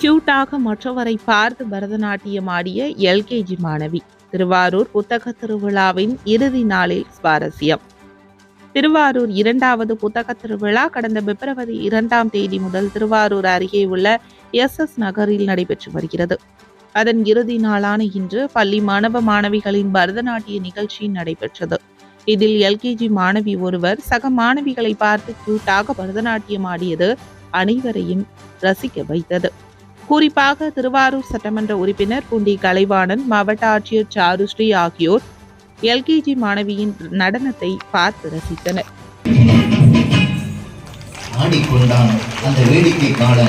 கியூட்டாக மற்றவரை பார்த்து பரதநாட்டியம் ஆடிய எல்கேஜி மாணவி. திருவாரூர் புத்தக திருவிழாவின் இறுதி நாளில் சுவாரஸ்யம். திருவாரூர் 2வது புத்தக திருவிழா கடந்த பிப்ரவரி 2ஆம் தேதி முதல் திருவாரூர் அருகே உள்ள எஸ் நகரில் நடைபெற்று வருகிறது. அதன் இறுதி நாளான இன்று பள்ளி மாணவ மாணவிகளின் பரதநாட்டிய நிகழ்ச்சி நடைபெற்றது. இதில் எல்கேஜி மாணவி ஒருவர் சக மாணவிகளை பார்த்து கியூட்டாக பரதநாட்டியம் ஆடியது அனைவரையும் ரசிக்க வைத்தது. குறிப்பாக திருவாரூர் சட்டமன்ற உறுப்பினர் பூண்டி கலைவாணன், மாவட்ட ஆட்சியர் சாருஸ்ரீ ஆகியோர் எல்கேஜி மாணவியின் நடனத்தை பார்த்து ரசித்தனர். ஆடிக்கொண்டான் அந்த வேடிக்கை காண